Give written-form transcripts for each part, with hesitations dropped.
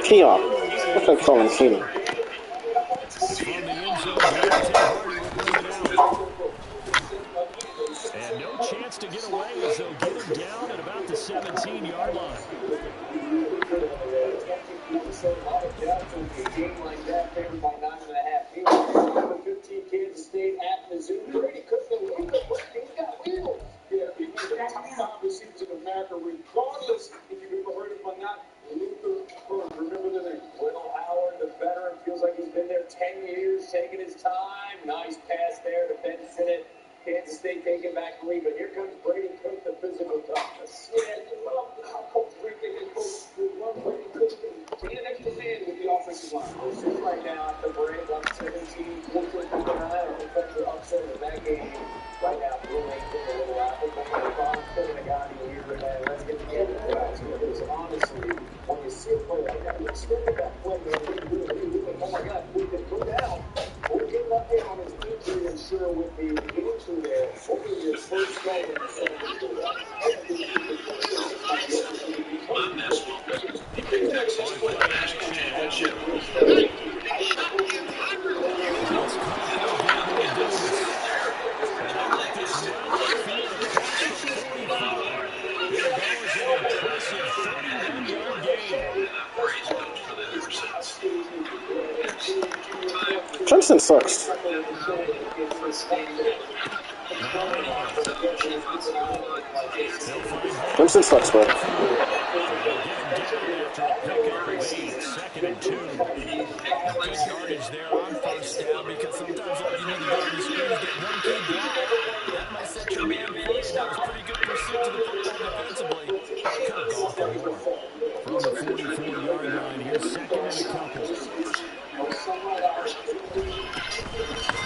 Keon. What's that calling Keon? From the end zone, Deontay Hardy will bring it out. And no chance to get away as they'll get him down at about the 17-yard line. A game like that, favored by 9.5. Number 15, Kansas State at Mizzou. Brady Cook, the leader. He's got wheels. Yeah, he's the top receivers in America, regardless if you've ever heard of him or not. Luther Burns, remember the name? Will Howard, the veteran, feels like he's been there 10 years, taking his time. Nice pass there, defense in it. Kansas State taking back the lead, but here comes Brady Cook, the physical toughness. Yeah, love how Coach Rick and Coach love Brady Cook. Being an extra man with the offensive line. We're sitting right now at the break on 17, 14, defensive upset in that game. Right now, we're making a little apple. Putting a guy in here, and let's get together. Because honestly, when you see a play like that, you expect that play to oh my God, we could go down. We're getting up there on his feet to ensure with the entry there. Hopefully, your first goal in the second. Clemson sucks. Clemson sucks, bro. Second and 2. Good yardage there on first down because sometimes all you need to do is get one key block. That might set your man free. That was pretty good pursuit to the football defensively. Could have gone for more. From the 44-yard line, here's second and a couple.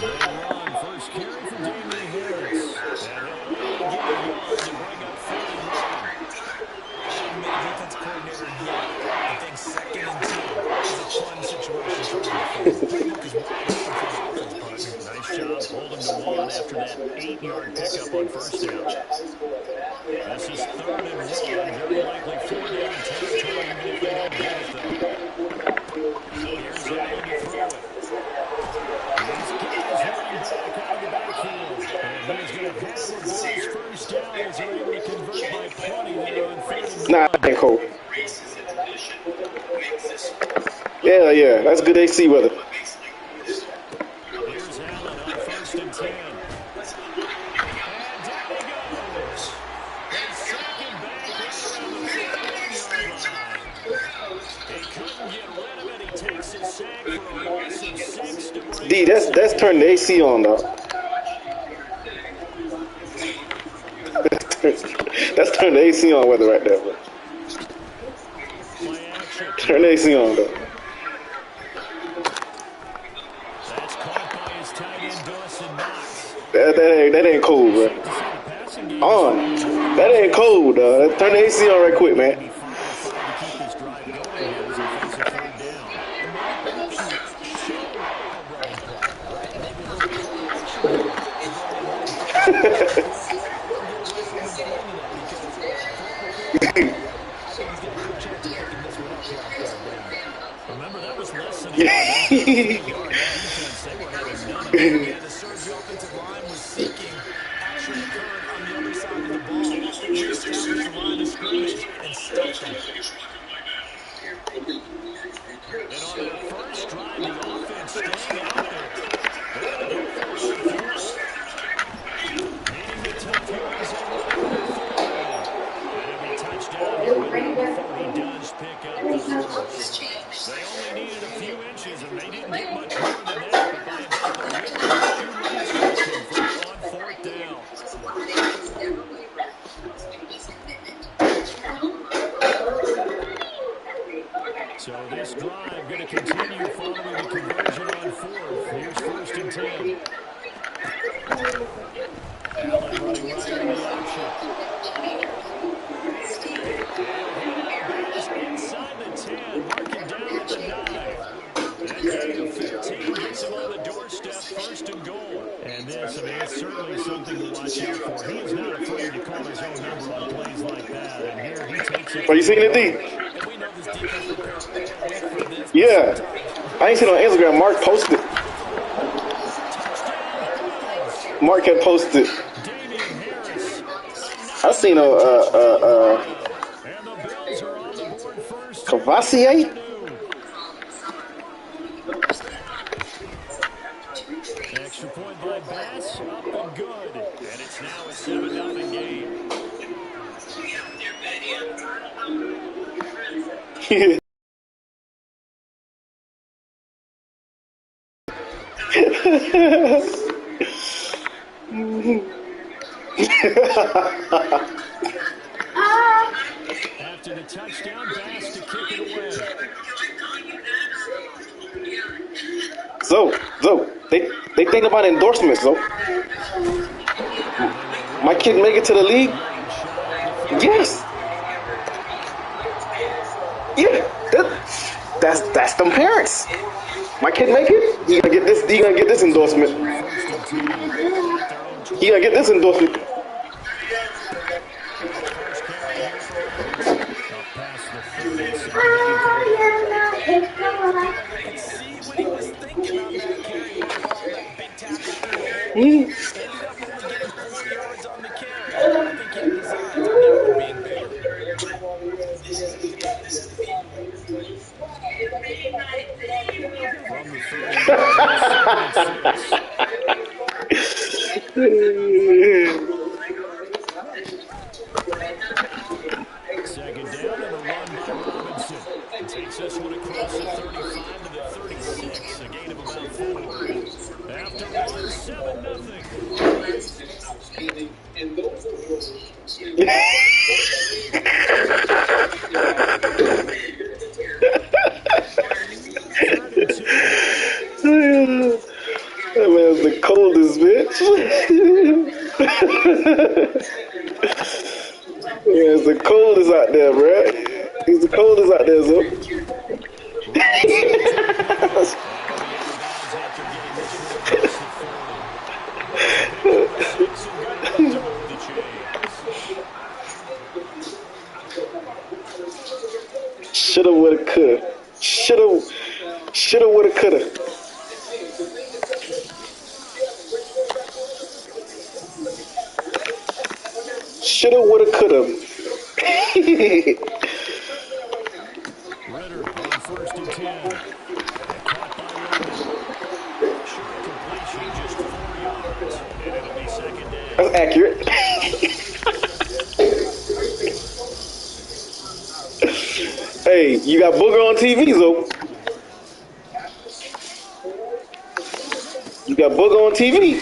They run. First carry for Damian Harris. And they'll get a yard to bring up 31. I'm the defense coordinator here. I think second and 2 is a fun situation for him. Nice job holding the one after that 8-yard pickup on first down. This is 3rd and 1. Very likely 4-down territory even if they don't get it, though. Here's Allen to throw it. These guys running back out of the backfield. And he's going to have his first down as they're able to convert by plenty there on 3rd and 1. Nah, that ain't cool. Yeah, that's good AC weather. Here's Allen on 1st and 10. And down he goes. They sack him back around the 15-yard line. He couldn't get rid of it. He takes his sack for a loss of 6 to bring. D, that's turned the AC on, though. That's turned the AC on weather right there, bro. Turn the AC on, though. That's caught by his tight end, Dawson Knox. That ain't cool, bro. On. That ain't cool, dog. Turn the AC on right quick, man. Remember, that was less than a the surge offensive line was seeking action occurred on the other side of the ball. They reestablished the line of scrimmage and stuffed them. And on their first drive, the offense staying out there. They're going to go for it first. Meeting the tough heroes and every touchdown here before he does pick up the first. They only needed a few inches, and they didn't get much more than that. But by about the middle, on 4th down. So this drive going to continue following the conversion on 4th. Here's 1st and 10. Allen running right into the action. Inside the 10, marking down at the 9. That gain of 15 gets him on the doorstep, 1st and goal. And this, it's certainly something to watch out for. He is not afraid to call his own number on plays like that. And here he takes it. Are you seeing it, D? And we know this defense prepares Yeah. I ain't seen it on Instagram. Mark posted. Mark had posted. I seen Cavassier. Extra point by Bass, up and good. And it's now a 7-0 game. After the touchdown, Bass to kick it away. So, they think about endorsements, though. My kid make it to the league? Yes. Yeah, that's them parents. My kid make it? He gonna get this endorsement. He gonna get this endorsement. Ended up only getting 4 yards on the carry. I think he had designs on that one being bigger. From the 30, second down and a run by Robinson. It takes this one across the 35 to the 36, a gain of about 4. After one, 7-0. That man's the coldest, bitch. Yeah, it's the coldest out there, bro. He's the coldest out there, so. Shoulda, woulda, coulda. Shoulda, woulda, coulda. Shoulda, woulda, coulda. Ritter on 1st and 10. Caught by Logan. Short completion, just 4 yards. And it'll be second down. That's accurate. Hey, you got Booger on TV, though. You got Booger on TV.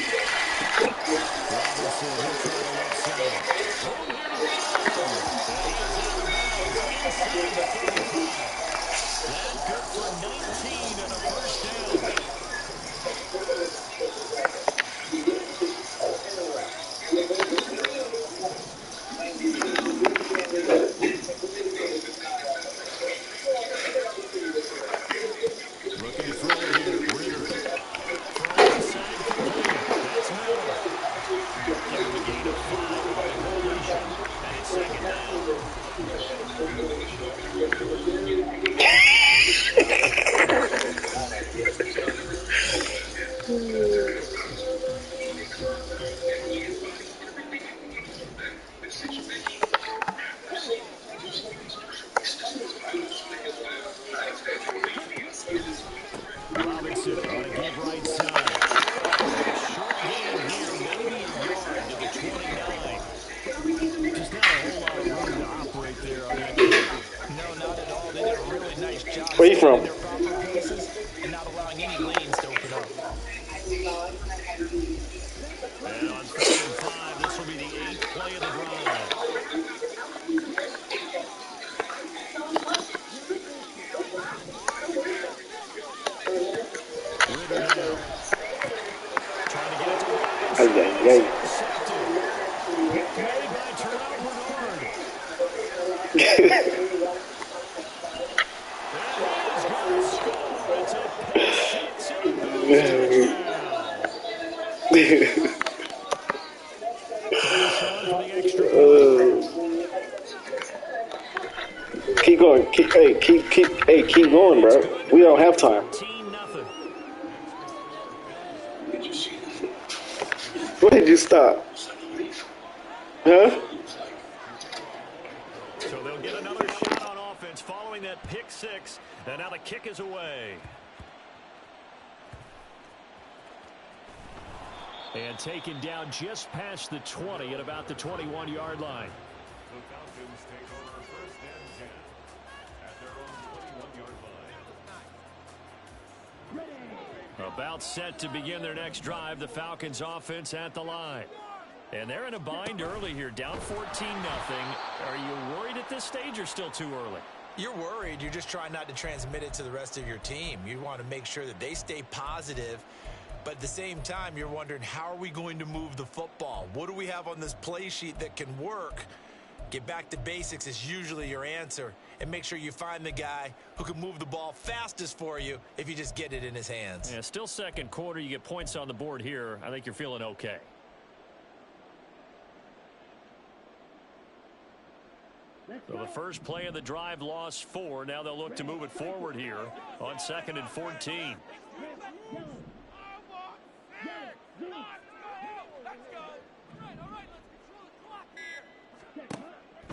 Looking to throw it here. Ritter. From inside complete. That's Miller. Give him a gain of 5 on the completion. And it's second down. Robinson on a give right side. Short gain here, maybe a yard to the 29. Just not a whole lot of room to operate there on that kick. No, not at all. They did a really nice job. Where you from? Their proper pieces and not allowing any lanes to open up. And on 3rd and 5, this will be the 8th play of the drive. Ritter now. Trying to get it to Robinson. Ay. Made by Terrell Bernard. Keep going, bro. We don't have time. 14-0. Why did you stop? Huh? So they'll get another shot on offense following that pick six. And now the kick is away. And taken down just past the 20 at about the 21-yard line. The Falcons take over first and 10 at their own 21-yard line. About set to begin their next drive. The Falcons offense at the line. And they're in a bind early here, down 14-0. Are you worried at this stage or still too early? You're worried. You're just trying not to transmit it to the rest of your team. You want to make sure that they stay positive. But at the same time, you're wondering, how are we going to move the football? What do we have on this play sheet that can work? Get back to basics is usually your answer. And make sure you find the guy who can move the ball fastest for you if you just get it in his hands. Yeah, still second quarter. You get points on the board here. I think you're feeling okay. So the first play of the drive lost 4. Now they'll look to move it forward here on 2nd and 14.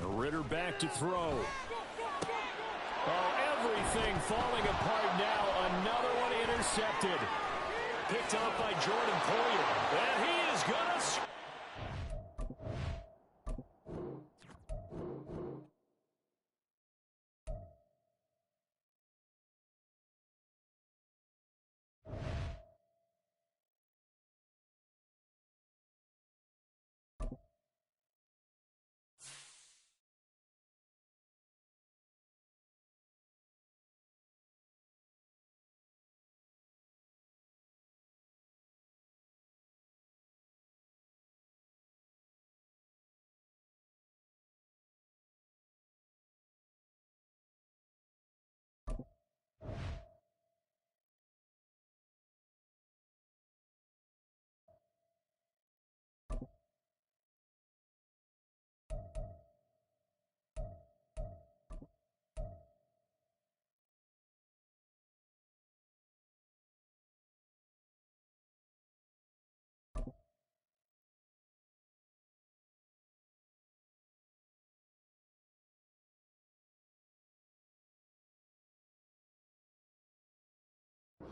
Ritter back to throw. Oh, everything falling apart now. Another one intercepted. Picked up by Jordan Poyer. And he is going to score.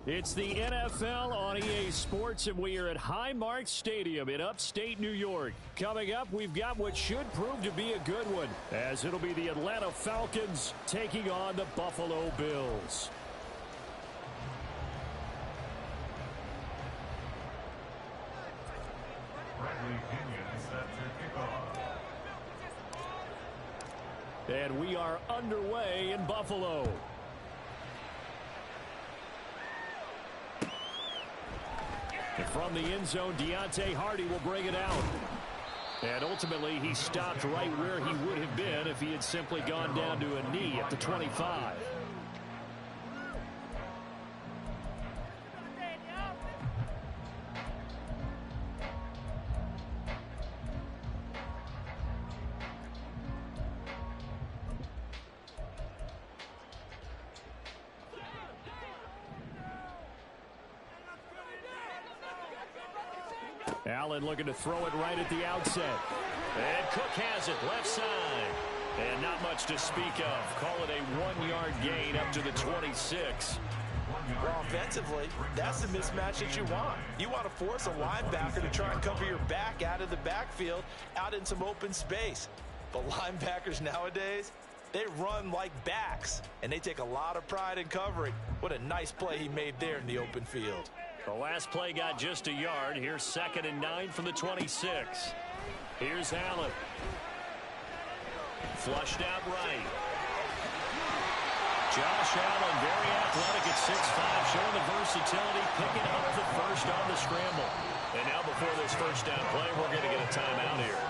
It's the NFL on EA Sports, and we are at Highmark Stadium in upstate New York. Coming up, we've got what should prove to be a good one, as it'll be the Atlanta Falcons taking on the Buffalo Bills. And we are underway in Buffalo. And from the end zone, Deontay Hardy will bring it out. And ultimately, he stopped right where he would have been if he had simply gone down to a knee at the 25. Allen looking to throw it right at the outset. And Cook has it left side. And not much to speak of. Call it a 1-yard gain up to the 26. Well, offensively, that's the mismatch that you want. You want to force a linebacker to try and cover your back out of the backfield, out in some open space. But linebackers nowadays, they run like backs, and they take a lot of pride in covering. What a nice play he made there in the open field. The last play got just a yard. Here's 2nd and 9 from the 26. Here's Allen. Flushed out right. Josh Allen, very athletic at 6'5", showing the versatility, picking up the first on the scramble. And now before this first down play, we're going to get a timeout here.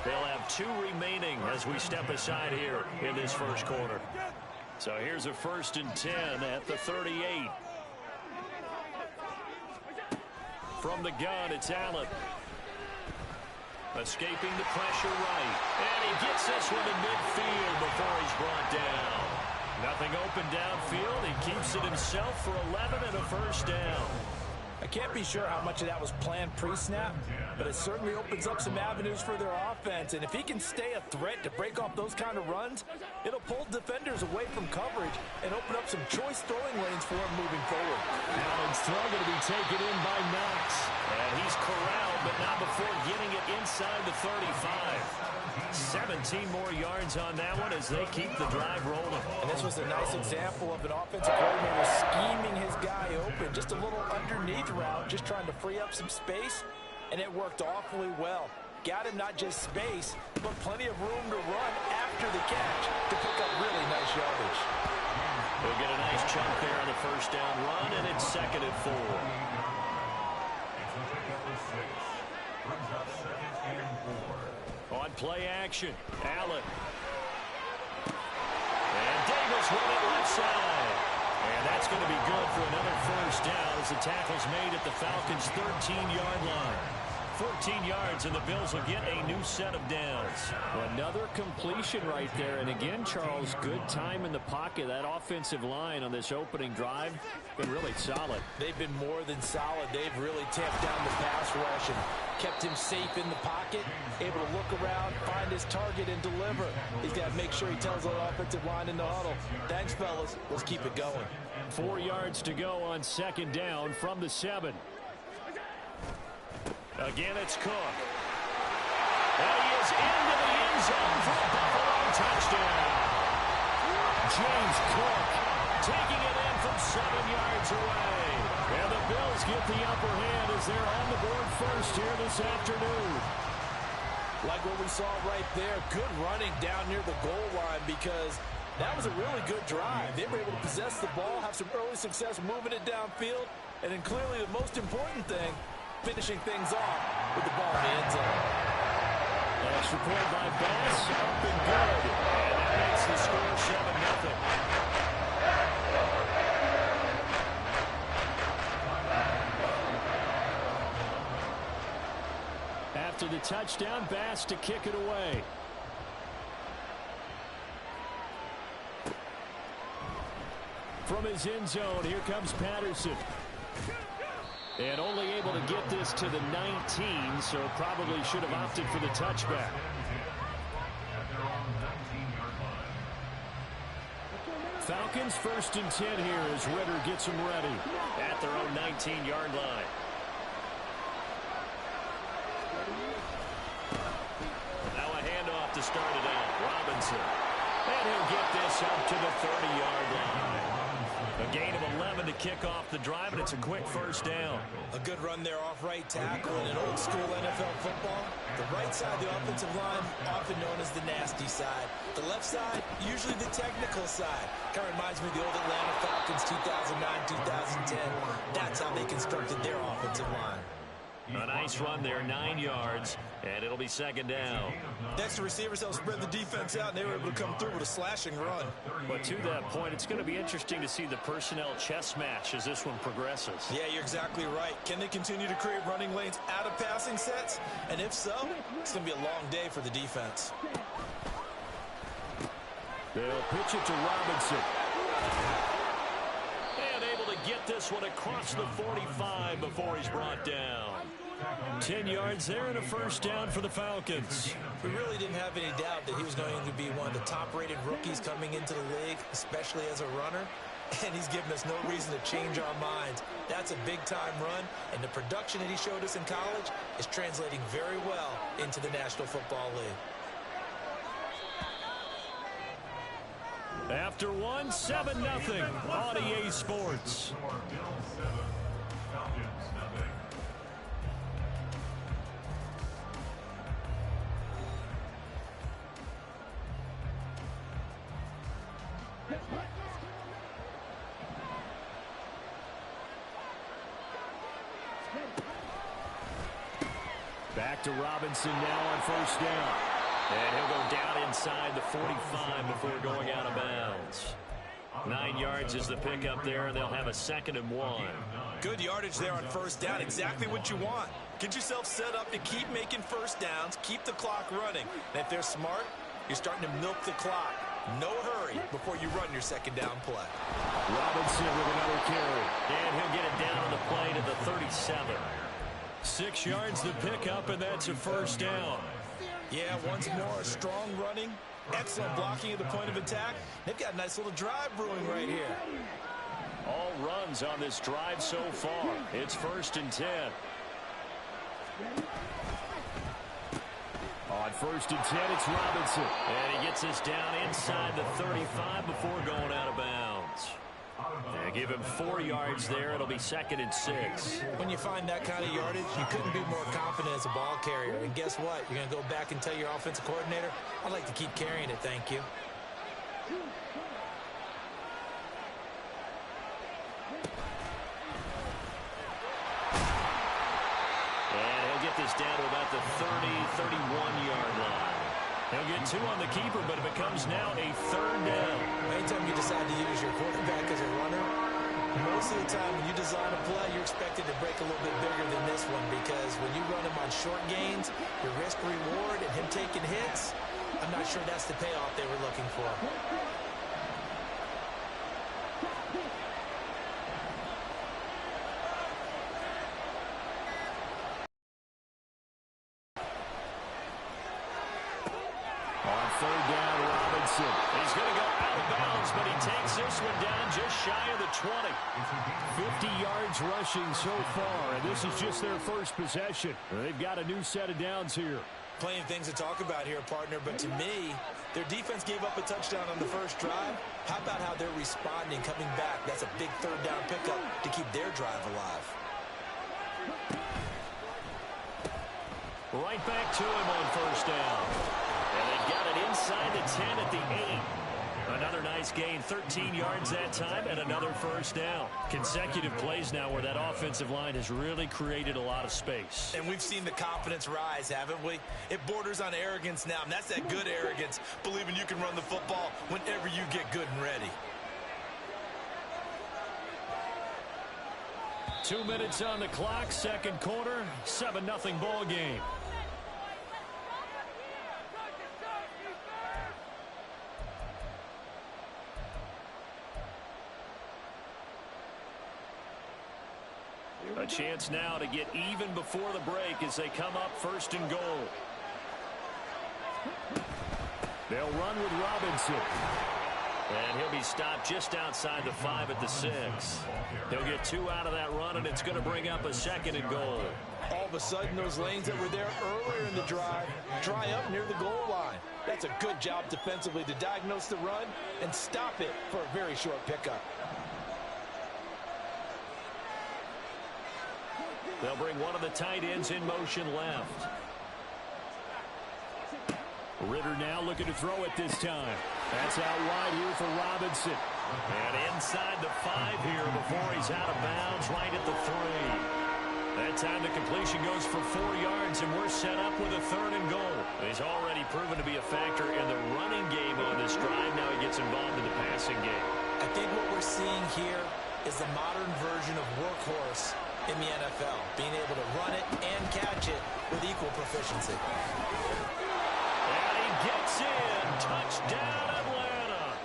They'll have 2 remaining as we step aside here in this first quarter. So here's a 1st and 10 at the 38. From the gun, it's Allen. Escaping the pressure right. And he gets this one to midfield before he's brought down. Nothing open downfield. He keeps it himself for 11 and a first down. I can't be sure how much of that was planned pre-snap, but it certainly opens up some avenues for their offense. And if he can stay a threat to break off those kind of runs, it'll pull defenders away from coverage and open up some choice throwing lanes for him moving forward. Allen's throw going to be taken in by Knox. And he's corralled, but not before getting it inside the 35. 17 more yards on that one as they keep the drive rolling. And this was a nice example of an offensive coordinator scheming his guy open. Just a little underneath route, just trying to free up some space, and it worked awfully well. Got him not just space, but plenty of room to run after the catch to pick up really nice yardage. They'll get a nice chunk there on the first down run, and it's 2nd and 4. On play action, Allen. And Davis with it left side. And that's going to be good for another first down as the tackle's made at the Falcons' 13-yard line. 14 yards, and the Bills will get a new set of downs. Another completion right there. And again, Charles, good time in the pocket. That offensive line on this opening drive been really solid. They've been more than solid. They've really tamped down the pass rush and kept him safe in the pocket, able to look around, find his target, and deliver. He's got to make sure he tells the offensive line in the huddle, thanks, fellas. Let's keep it going. 4 yards to go on 2nd down from the 7. Again, it's Cook. And he is into the end zone for a Buffalo touchdown. James Cook taking it in from 7 yards away. And the Bills get the upper hand as they're on the board first here this afternoon. Like what we saw right there, good running down near the goal line because that was a really good drive. They were able to possess the ball, have some early success moving it downfield, and then clearly the most important thing, finishing things off with the ball in the end zone. Extra point by Bass, up and good. And that makes the score 7-0. After the touchdown, Bass to kick it away. From his end zone, here comes Patterson. And only able to get this to the 19, so probably should have opted for the touchback. Falcons 1st and 10 here as Ritter gets them ready at their own 19-yard line. Now a handoff to start it out. Robinson. And he'll get this up to the 30-yard line. A gain of 11 to kick off the drive, and it's a quick first down. A good run there off right tackle in an old-school NFL football. The right side of the offensive line, often known as the nasty side. The left side, usually the technical side. Kind of reminds me of the old Atlanta Falcons 2009-2010. That's how they constructed their offensive line. A nice run there, 9 yards, and it'll be 2nd down. Next, the receivers helped spread the defense out, and they were able to come through with a slashing run. But to that point, it's going to be interesting to see the personnel chess match as this one progresses. Yeah, you're exactly right. Can they continue to create running lanes out of passing sets? And if so, it's going to be a long day for the defense. They'll pitch it to Robinson. And able to get this one across the 45 before he's brought down. 10 yards there and a first down for the Falcons. We really didn't have any doubt that he was going to be one of the top-rated rookies coming into the league, especially as a runner. And he's given us no reason to change our minds. That's a big-time run, and the production that he showed us in college is translating very well into the National Football League. After one, 7-0 on EA Sports. Back to Robinson now on first down. And he'll go down inside the 45 before going out of bounds. 9 yards is the pickup there, and they'll have a 2nd and 1. Good yardage there on first down. Exactly what you want. Get yourself set up to keep making first downs, keep the clock running. And if they're smart, you're starting to milk the clock. No hurry before you run your second down play. Robinson with another carry. And he'll get it down on the play to the 37. 6 yards to pick up, and that's a first down. Yeah, once more, strong running, excellent blocking at the point of attack. They've got a nice little drive brewing right here. All runs on this drive so far. It's 1st and 10. On 1st and 10, it's Robinson. And he gets us down inside the 35 before going out of bounds. They give him 4 yards there. It'll be 2nd and 6. When you find that kind of yardage, you couldn't be more confident as a ball carrier. And guess what? You're going to go back and tell your offensive coordinator, I'd like to keep carrying it, thank you. And he'll get this down to about the 31-yard line. He'll get 2 on the keeper, but it becomes now a 3rd down. Anytime you decide to use your quarterback as a runner, most of the time when you design a play, you're expected to break a little bit bigger than this one, because when you run him on short gains, your risk-reward and him taking hits, I'm not sure that's the payoff they were looking for. On 3rd down, Robinson. He's going to go out of bounds, but he takes this one down just shy of the 20. 50 yards rushing so far, and this is just their first possession. They've got a new set of downs here. Plenty of things to talk about here, partner, but to me, their defense gave up a touchdown on the first drive. How about how they're responding, coming back? That's a big 3rd down pickup to keep their drive alive. Right back to him on 1st down. And they've got it inside the 10 at the 8. Another nice gain, 13 yards that time, and another 1st down. Consecutive plays now where that offensive line has really created a lot of space. And we've seen the confidence rise, haven't we? It borders on arrogance now, and that's that good arrogance, believing you can run the football whenever you get good and ready. 2 minutes on the clock, 2nd quarter, 7-0 ball game. A chance now to get even before the break as they come up 1st and goal. They'll run with Robinson. And he'll be stopped just outside the 5 at the 6. He'll get 2 out of that run, and it's going to bring up a 2nd and goal. All of a sudden, those lanes that were there earlier in the drive dry up near the goal line. That's a good job defensively to diagnose the run and stop it for a very short pickup. They'll bring one of the tight ends in motion left. Ritter now looking to throw it this time. That's out wide here for Robinson. And inside the 5 here before he's out of bounds right at the 3. That time the completion goes for 4 yards, and we're set up with a 3rd and goal. He's already proven to be a factor in the running game on this drive. Now he gets involved in the passing game. I think what we're seeing here is the modern version of workhorse in the NFL, being able to run it and catch it with equal proficiency. And he gets in. Touchdown, Atlanta.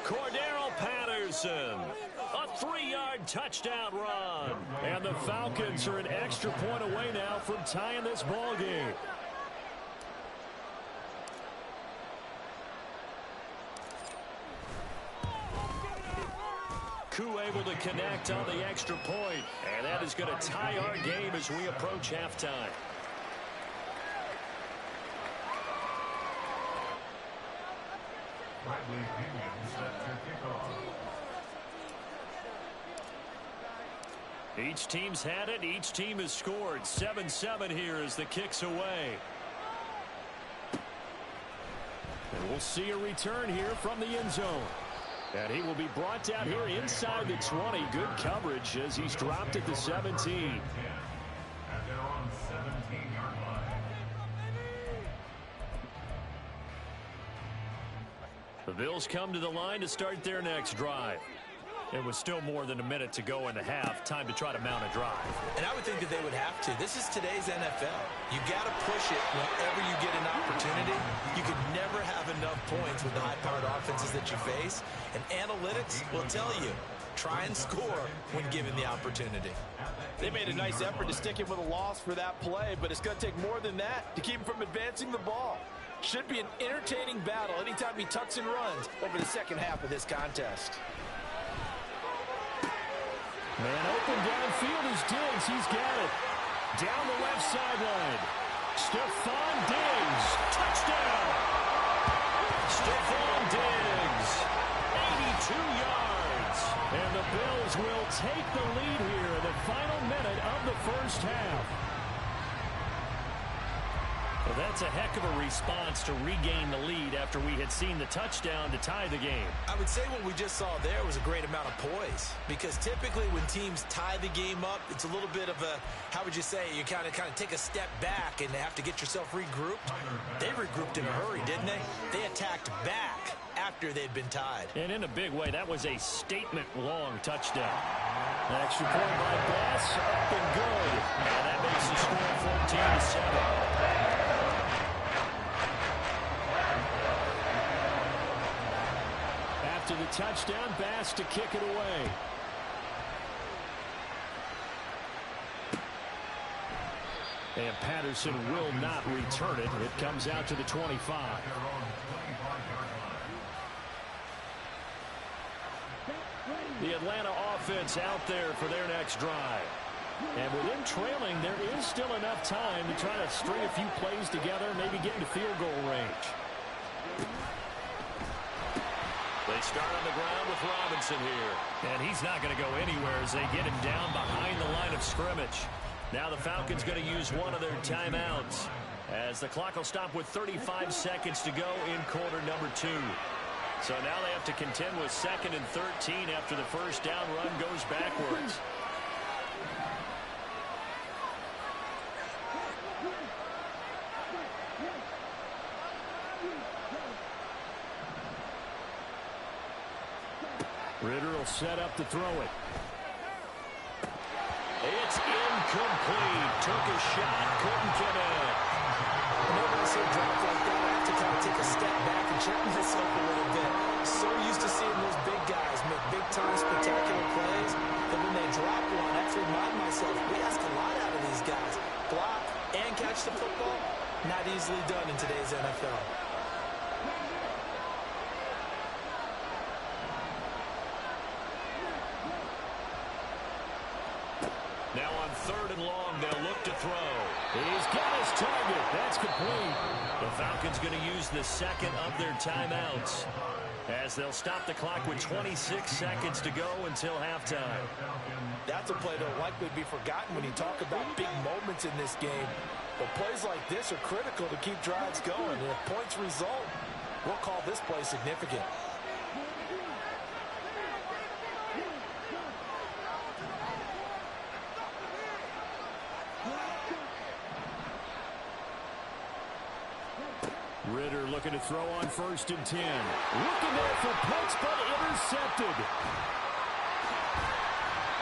Cordero Patterson. A 3-yard touchdown run. And the Falcons are an extra point away now from tying this ball game. Koo able to connect on the extra point. And that is going to tie our game as we approach halftime. Each team's had it. Each team has scored. 7-7 here as the kick's away. And we'll see a return here from the end zone. And he will be brought down here inside the 20. Good coverage as he's dropped at the 17. The Bills come to the line to start their next drive. It was still more than a minute to go in the half. Time to try to mount a drive. And I would think that they would have to. This is today's NFL. You got to push it whenever you get an opportunity. You can never have enough points with the high-powered offenses that you face. And analytics will tell you, try and score when given the opportunity. They made a nice effort to stick him with a loss for that play, but it's going to take more than that to keep him from advancing the ball. Should be an entertaining battle anytime he tucks and runs over the second half of this contest. Man open downfield is Diggs. He's got it. Down the left sideline. Stephon Diggs. Touchdown. Stephon Diggs. 82 yards. And the Bills will take the lead here in the final minute of the first half. Well, that's a heck of a response to regain the lead after we had seen the touchdown to tie the game. I would say what we just saw there was a great amount of poise, because typically when teams tie the game up, it's a little bit of a, how would you say, you kind of take a step back and have to get yourself regrouped. They regrouped in a hurry, didn't they? They attacked back after they'd been tied. And in a big way, that was a statement-long touchdown. An extra point by Bass, up and good. And that makes the score 14-7. After the touchdown, Bass to kick it away. And Patterson will not return it. It comes out to the 25. The Atlanta offense out there for their next drive. And with them trailing, there is still enough time to try to string a few plays together, maybe get into field goal range. They start on the ground with Robinson here. And he's not going to go anywhere as they get him down behind the line of scrimmage. Now the Falcons going to use one of their timeouts, as the clock will stop with 35 seconds to go in quarter number 2. So now they have to contend with 2nd and 13 after the first down run goes backwards. Ritter will set up to throw it. It's incomplete. Took a shot, couldn't connect. Whenever I see a drop like that, I have to kind of take a step back and check myself a little bit. So used to seeing those big guys make big-time spectacular plays that when they drop one, I have to remind myself, we ask a lot out of these guys. Block and catch the football, not easily done in today's NFL. Now on 3rd and long, they'll look to throw. He's got his target. That's complete. The Falcons going to use the 2nd of their timeouts, as they'll stop the clock with 26 seconds to go until halftime. That's a play that'll likely be forgotten when you talk about big moments in this game. But plays like this are critical to keep drives going. And if points result, we'll call this play significant. Ritter looking to throw on 1st and 10. Looking there for punts, but intercepted.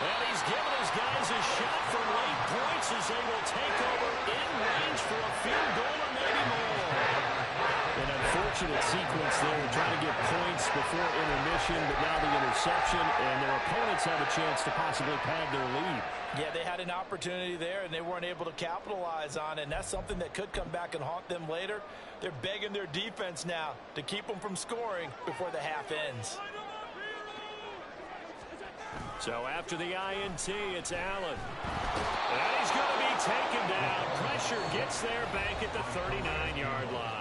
And he's given his guys a shot for late points as they will take over in range for a field goal or maybe more. An unfortunate sequence there, trying to get points before intermission, but now the interception, and their opponents have a chance to possibly pad their lead. Yeah, they had an opportunity there, and they weren't able to capitalize on it, and that's something that could come back and haunt them later. They're begging their defense now to keep them from scoring before the half ends. So after the INT, it's Allen. And he's going to be taken down. Pressure gets there back at the 39-yard line.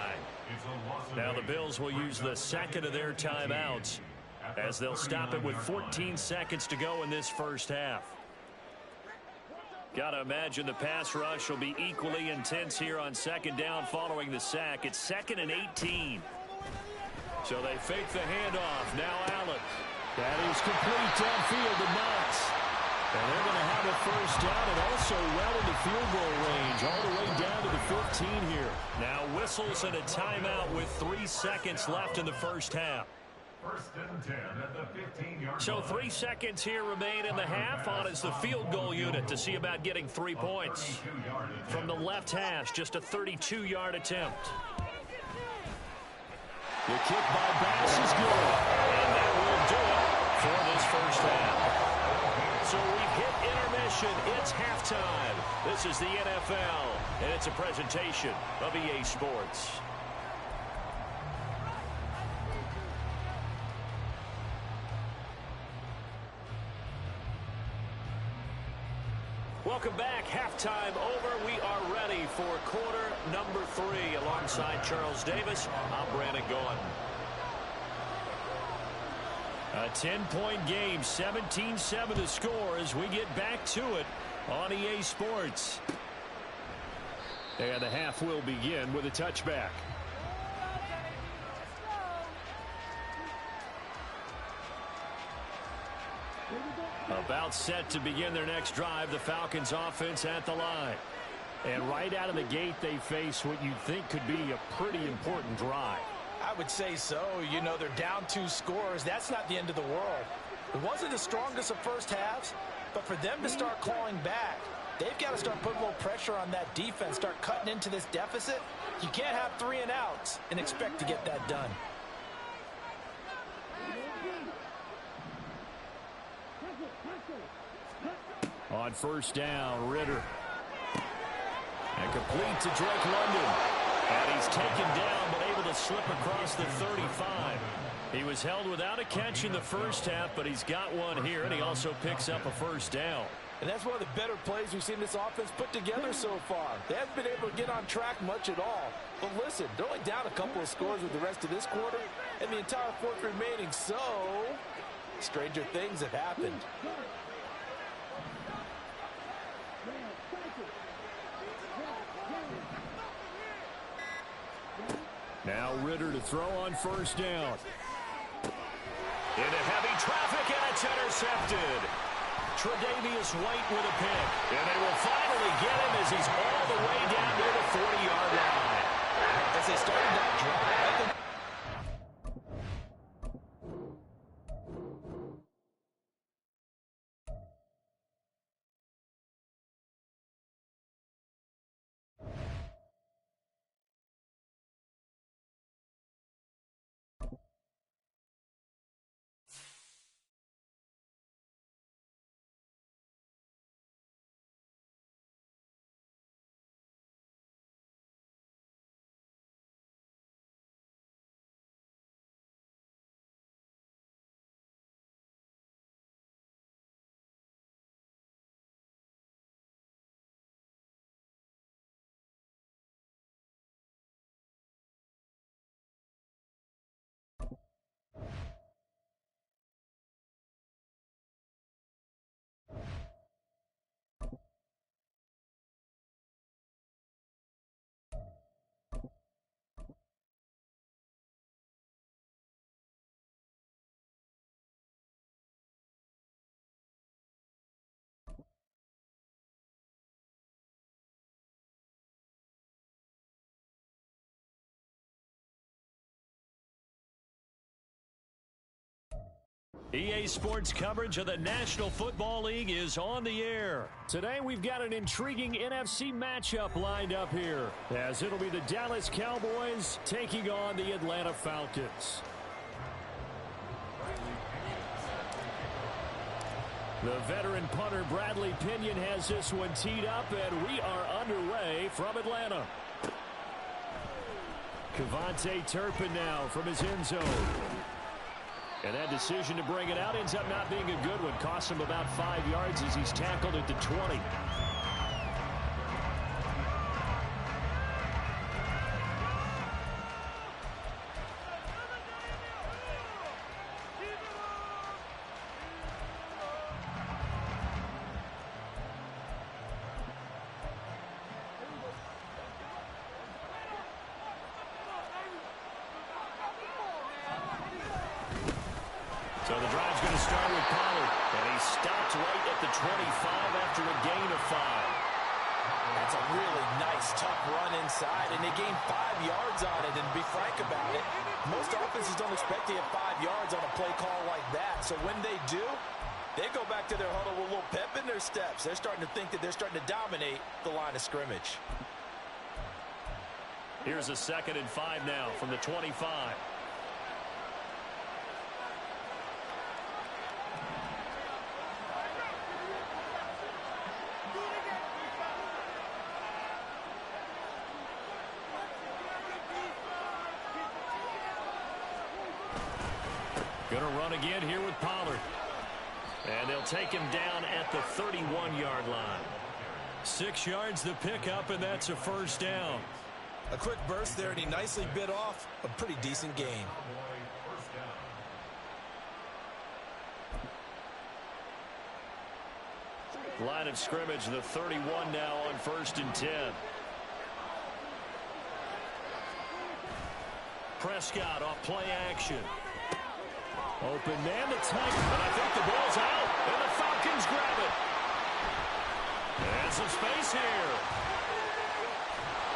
Now the Bills will use the 2nd of their timeouts, as they'll stop it with 14 seconds to go in this first half. Got to imagine the pass rush will be equally intense here on 2nd down following the sack. It's 2nd and 18. So they fake the handoff. Now Allen. That is complete downfield to Knox. And they're going to have a first down and also well into field goal range, all the way down to the 15 here. Now whistles and a timeout with 3 seconds left in the first half. 1st and 10 at the 15-yard So 3 seconds here remain in the half. On is the field goal unit to see about getting 3 points. From the left hash, just a 32-yard attempt. The kick by Bass is good. And that will do it for this first half. So we've hit intermission. It's halftime. This is the NFL, and it's a presentation of EA Sports. Welcome back. Halftime over. We are ready for quarter number 3. Alongside Charles Davis, I'm Brandon Goen. A 10-point game, 17-7 the score as we get back to it on EA Sports. And the half will begin with a touchback. About set to begin their next drive, the Falcons offense at the line. And right out of the gate, they face what you'd think could be a pretty important drive. I would say so. You know, they're down 2 scores. That's not the end of the world. It wasn't the strongest of first halves, but for them to start clawing back, they've got to start putting a little pressure on that defense, start cutting into this deficit. You can't have 3 and outs and expect to get that done. On first down, Ritter. And complete to Drake London. And he's taken down, but able to slip across the 35. He was held without a catch in the first half, but he's got one here, and he also picks up a first down. And that's one of the better plays we've seen this offense put together so far. They haven't been able to get on track much at all. But listen, they're only down a couple of scores with the rest of this quarter, and the entire fourth remaining, so stranger things have happened. Now Ritter to throw on first down. Into heavy traffic, and it's intercepted. Tre'Davious White with a pick. And they will finally get him as he's all the way down near the 40-yard line. As they started that drive, I think EA Sports coverage of the National Football League is on the air. Today we've got an intriguing NFC matchup lined up here, as it'll be the Dallas Cowboys taking on the Atlanta Falcons. The veteran punter Bradley Pinion has this one teed up, and we are underway from Atlanta. Kevontae Turpin now from his end zone. And that decision to bring it out ends up not being a good one. Costs him about 5 yards as he's tackled at the 20. So the drive's going to start with Pollard, and he stopped right at the 25 after a gain of 5. That's a really nice, tough run inside, and they gained 5 yards on it. And to be frank about it, most offenses don't expect to get 5 yards on a play call like that. So when they do, they go back to their huddle with a little pep in their steps. They're starting to think that they're starting to dominate the line of scrimmage. Here's a 2nd and 5 now from the 25. Going to run again here with Pollard. And they'll take him down at the 31-yard line. 6 yards the pickup, and that's a first down. A quick burst there, and he nicely bit off a pretty decent gain. Line of scrimmage, the 31 now on 1st and 10. Prescott off play action. Open man, the tight, and I think the ball's out, and the Falcons grab it. And some space here.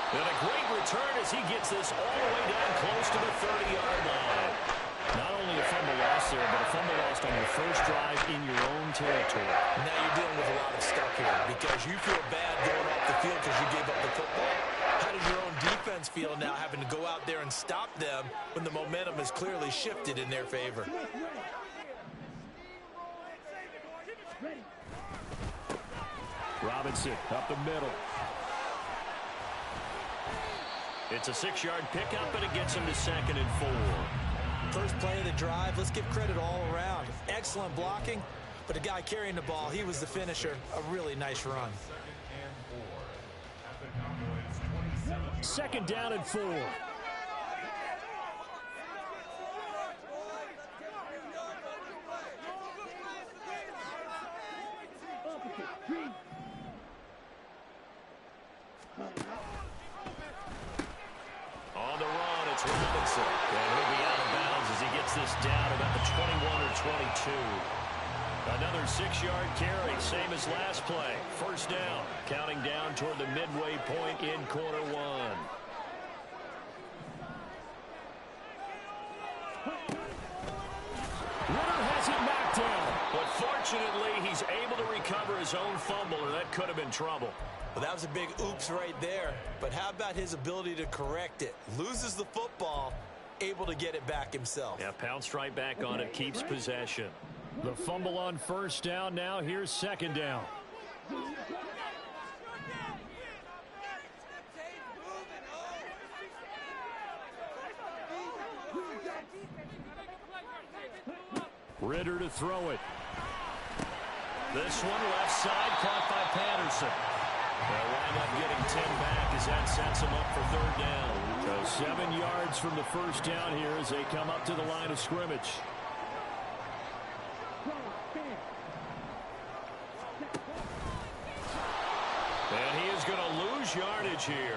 And a great return as he gets this all the way down close to the 30-yard line. Not only a fumble loss there, but a fumble lost on your first drive in your own territory. Now you're dealing with a lot of stuff here because you feel bad going off the field because you gave up the football. How does your own defense feel now having to go out there and stop them when the momentum has clearly shifted in their favor? Robinson up the middle. It's a 6-yard pickup, and it gets him to 2nd and 4. First play of the drive, let's give credit all around. Excellent blocking, but the guy carrying the ball, he was the finisher. A really nice run. 2nd down and 4. On the run, it's Robinson. And he'll be out of bounds as he gets this down about the 21 or 22. Another 6-yard carry, same as last play. First down, counting down toward the midway point in quarter 1. Ritter has it knocked down. But fortunately, he's able to recover his own fumble, or that could have been trouble. Well, that was a big oops right there. But how about his ability to correct it? Loses the football, able to get it back himself. Yeah, pounced right back on it, keeps possession. The fumble on first down. Now here's 2nd down. Ritter to throw it. This one left side, caught by Patterson. They'll wind up getting 10 back as that sets them up for 3rd down. So 7 yards from the first down here as they come up to the line of scrimmage. And he is going to lose yardage here.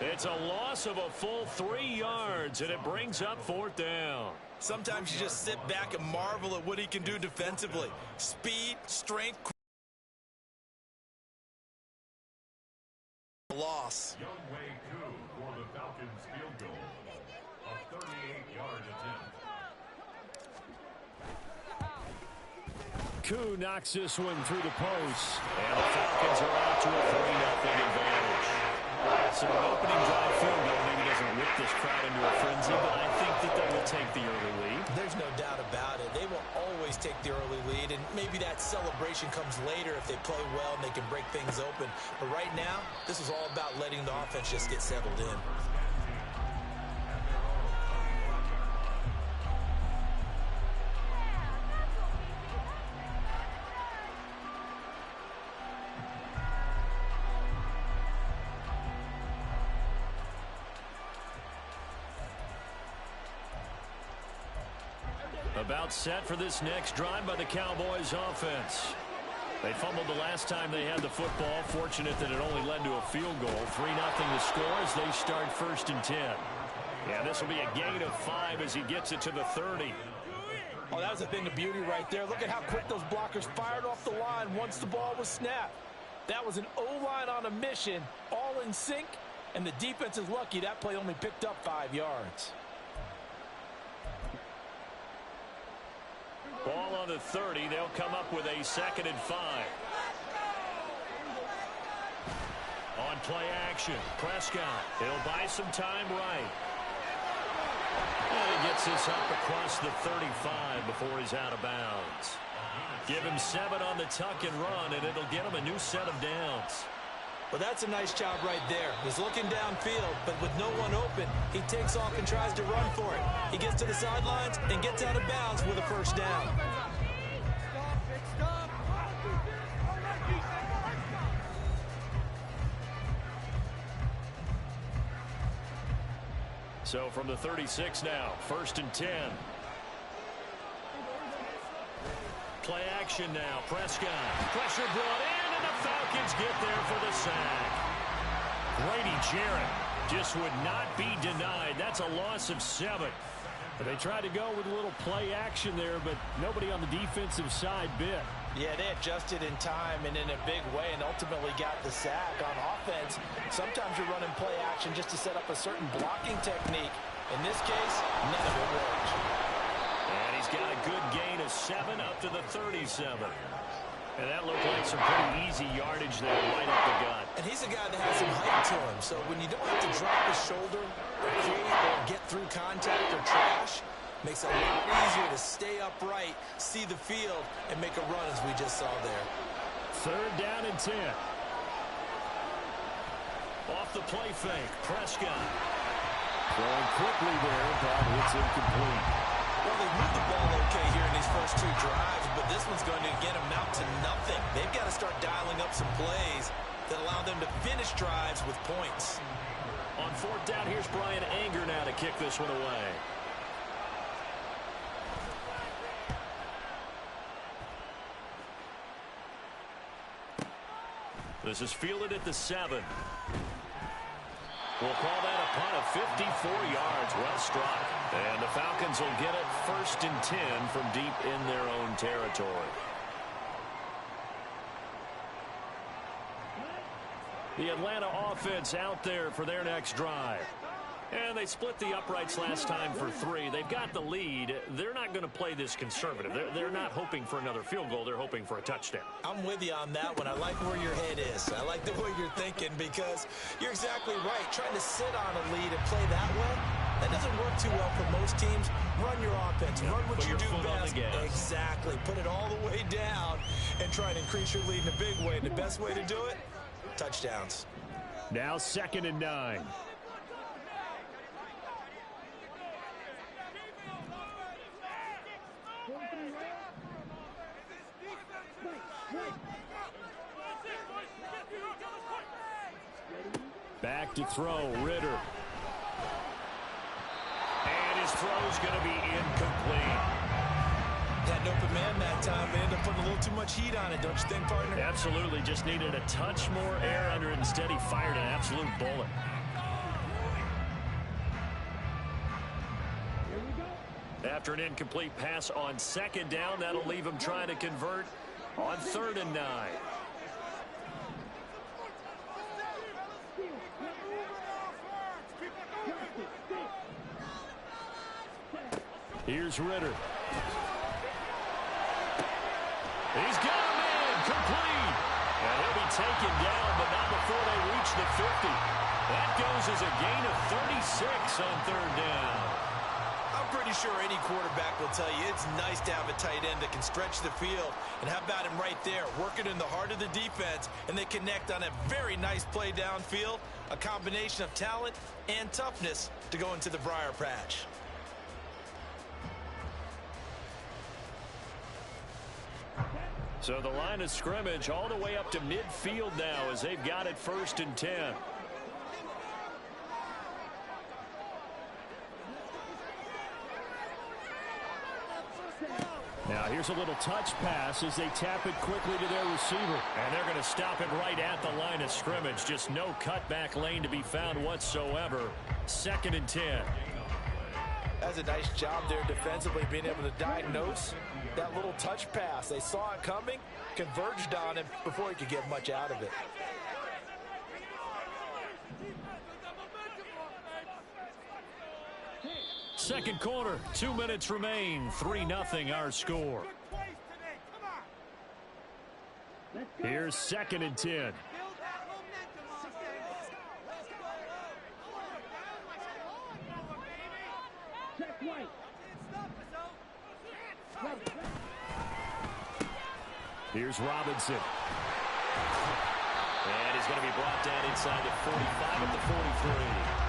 It's a loss of a full 3 yards, and it brings up 4th down. Sometimes you just sit back and marvel at what he can do defensively. Speed, strength, loss. Young Wei Koo for the Falcons field goal. A 38-yard attempt. Koo knocks this one through the post. And the Falcons are out to a 3-0 advantage. So an opening drive field goal maybe doesn't whip this crowd into a frenzy, but I think that they will take the early lead. There's no doubt about it. They will always take the early lead, and maybe that celebration comes later if they play well and they can break things open. But right now, this is all about letting the offense just get settled in. About set for this next drive by the Cowboys offense. They fumbled the last time they had the football. Fortunate that it only led to a field goal. 3-0 to score as they start 1st and 10. Yeah, this will be a gain of 5 as he gets it to the 30. Oh, that was a thing of beauty right there. Look at how quick those blockers fired off the line once the ball was snapped. That was an O-line on a mission, all in sync, and the defense is lucky that play only picked up 5 yards. Ball on the 30. They'll come up with a 2nd and 5. On play action, Prescott. He'll buy some time right. And he gets this up across the 35 before he's out of bounds. Give him 7 on the tuck and run, and it'll get him a new set of downs. Well, that's a nice job right there. He's looking downfield, but with no one open, he takes off and tries to run for it. He gets to the sidelines and gets out of bounds with a first down. So from the 36 now, 1st and 10. Play action now. Prescott. Pressure brought in, and the Falcons get there for the sack. Grady Jarrett just would not be denied. That's a loss of 7. But they tried to go with a little play action there, but nobody on the defensive side bit. Yeah, they adjusted in time and in a big way and ultimately got the sack. On offense, sometimes you're running play action just to set up a certain blocking technique. In this case, none of it worked. And he's got a good gain of 7 up to the 37. And that looked like some pretty easy yardage there right up the gut. And he's a guy that has some height to him, so when you don't have to drop his shoulder or create or get through contact or trash, makes it a lot easier to stay upright, see the field, and make a run as we just saw there. 3rd down and 10. Off the play fake, Prescott. Throwing quickly there, but it's incomplete. Well, they moved the ball okay here in these first 2 drives, but this one's going to again amount to nothing. They've got to start dialing up some plays that allow them to finish drives with points. On 4th down, here's Brian Anger now to kick this one away. This is fielded at the 7. We'll call that a punt of 54 yards. Well struck. And the Falcons will get it 1st and 10 from deep in their own territory. The Atlanta offense out there for their next drive. And they split the uprights last time for 3. They've got the lead. They're not going to play this conservative. They're not hoping for another field goal. They're hoping for a touchdown. I'm with you on that one. I like where your head is. I like the way you're thinking because you're exactly right. Trying to sit on a lead and play that way, that doesn't work too well for most teams. Run your offense. Run what you do best. Exactly. Put it all the way down and try to increase your lead in a big way. And the best way to do it, touchdowns. Now 2nd and 9. Back to throw, Ritter. And his throw's going to be incomplete. Had an open man that time. They ended up putting a little too much heat on it, don't you think, partner? Absolutely. Just needed a touch more air under it. Instead, he fired an absolute bullet. After an incomplete pass on 2nd down, that'll leave him trying to convert on 3rd and 9. Here's Ritter. He's got him in, complete. And he'll be taken down, but not before they reach the 50. That goes as a gain of 36 on 3rd down. I'm pretty sure any quarterback will tell you it's nice to have a tight end that can stretch the field. And how about him right there, working in the heart of the defense, and they connect on a very nice play downfield, a combination of talent and toughness to go into the briar patch. So the line of scrimmage all the way up to midfield now as they've got it 1st and 10. Now here's a little touch pass as they tap it quickly to their receiver. And they're going to stop it right at the line of scrimmage. Just no cutback lane to be found whatsoever. 2nd and 10. That's a nice job there defensively, being able to diagnose that little touch pass. They saw it coming, converged on him before he could get much out of it. Second quarter, 2 minutes remain. 3-0 our score. Here's 2nd and 10. Here's Robinson. And he's going to be brought down inside the 45 at the 43.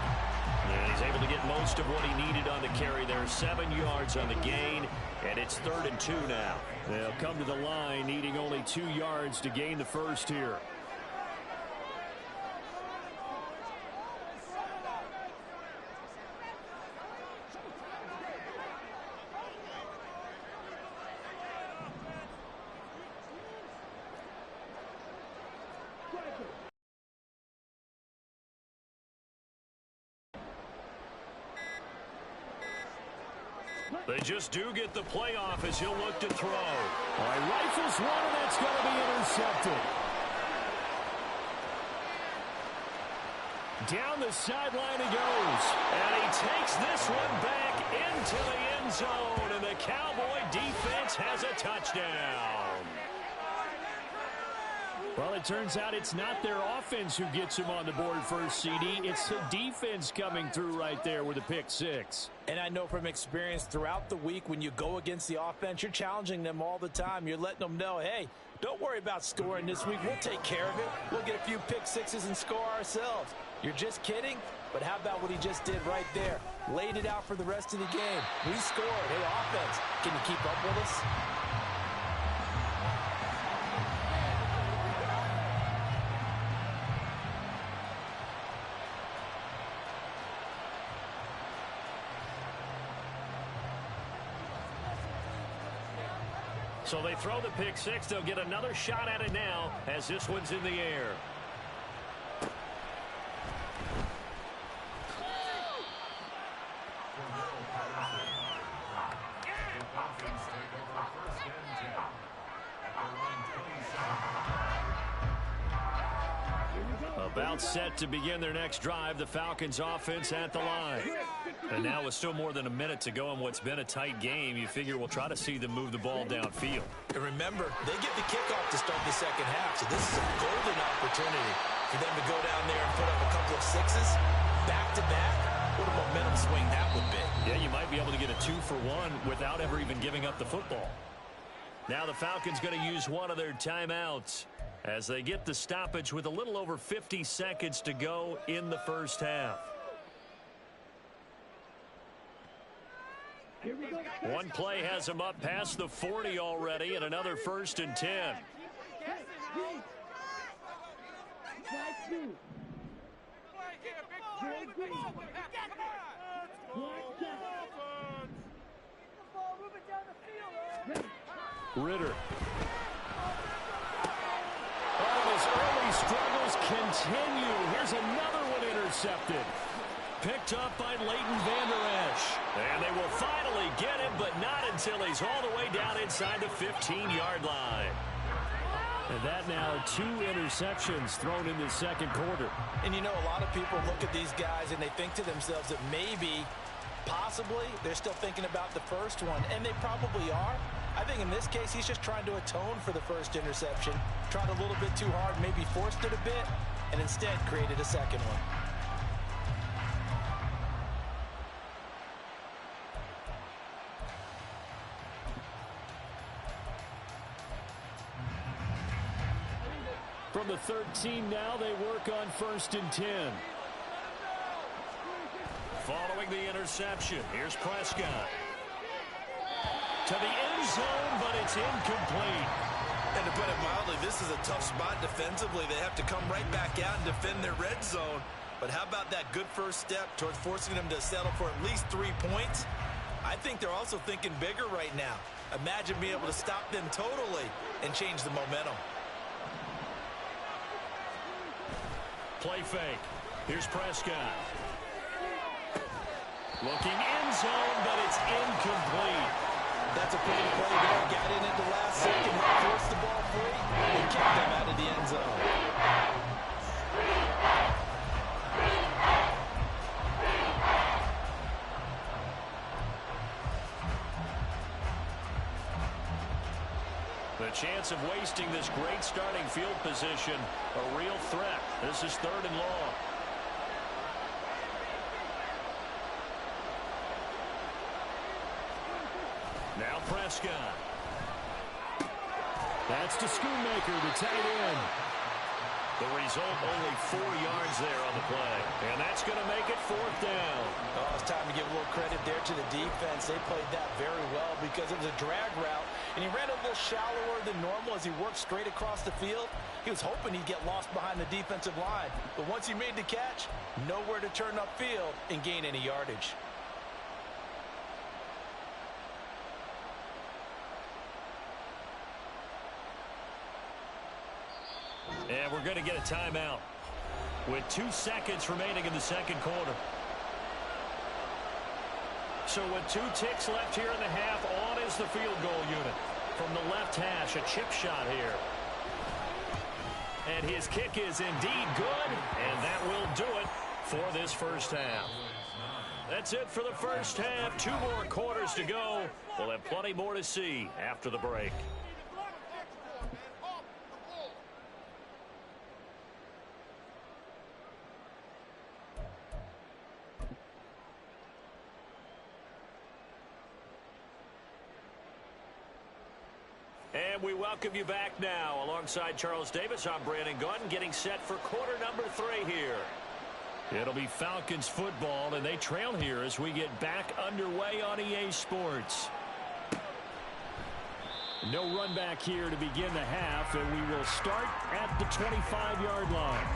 And he's able to get most of what he needed on the carry there. 7 yards on the gain, and it's 3rd and 2 now. They'll come to the line needing only 2 yards to gain the first here. They just do get the playoff as he'll look to throw. All right, rifles one, and that's going to be intercepted. Down the sideline he goes. And he takes this one back into the end zone, and the Cowboy defense has a touchdown. Well, it turns out it's not their offense who gets him on the board first, CD. It's the defense coming through right there with a pick 6. And I know from experience throughout the week when you go against the offense, you're challenging them all the time. You're letting them know, hey, don't worry about scoring this week. We'll take care of it. We'll get a few pick 6s and score ourselves. You're just kidding? But how about what he just did right there? Laid it out for the rest of the game. We scored. Hey, offense, can you keep up with us? So they throw the pick 6. They'll get another shot at it now as this one's in the air. About set to begin their next drive. The Falcons offense at the line. And now with still more than a minute to go in what's been a tight game, you figure we'll try to see them move the ball downfield. And remember, they get the kickoff to start the second half, so this is a golden opportunity for them to go down there and put up a couple of 6s back-to-back. What a momentum swing that would be. Yeah, you might be able to get a 2-for-1 without ever even giving up the football. Now the Falcons going to use one of their timeouts as they get the stoppage with a little over 50 seconds to go in the first half. One play has them up past the 40 already, and another 1st and 10. Ritter. Oh, his early struggles continue. Here's another one intercepted. Picked up by Leighton Vander Esch. And they will finally get him, but not until he's all the way down inside the 15-yard line. And that now 2 interceptions thrown in the second quarter. And you know, a lot of people look at these guys and they think to themselves that maybe, possibly, they're still thinking about the first one. And they probably are. I think in this case, he's just trying to atone for the first interception. Tried a little bit too hard, maybe forced it a bit, and instead created a second one. From the 13 now, they work on 1st and 10. Following the interception, here's Prescott. To the end zone, but it's incomplete. And to put it mildly, this is a tough spot defensively. They have to come right back out and defend their red zone. But how about that good first step towards forcing them to settle for at least 3 points? I think they're also thinking bigger right now. Imagine being able to stop them totally and change the momentum. Play fake. Here's Prescott. Looking end zone, but it's incomplete. That's a pretty play there. Got in at the last second, forced the ball free, and kicked them out of the end zone. The chance of wasting this great starting field position, a real threat. This is 3rd and long. Now Prescott. That's to Schoonmaker, the tight end. The result, only 4 yards there on the play. And that's going to make it 4th down. Oh, it's time to give a little credit there to the defense. They played that very well because it was a drag route. And he ran a little shallower than normal as he worked straight across the field. He was hoping he'd get lost behind the defensive line. But once he made the catch, nowhere to turn upfield and gain any yardage. And we're going to get a timeout with 2 seconds remaining in the 2nd quarter. So with 2 ticks left here in the half, on is the field goal unit. From the left hash, a chip shot here. And his kick is indeed good, and that will do it for this first half. That's it for the first half. 2 more quarters to go. We'll have plenty more to see after the break. And we welcome you back now. Alongside Charles Davis, I'm Brandon Gaudin, getting set for quarter number 3 here. It'll be Falcons football, and they trail here as we get back underway on EA Sports. No run back here to begin the half, and we will start at the 25-yard line.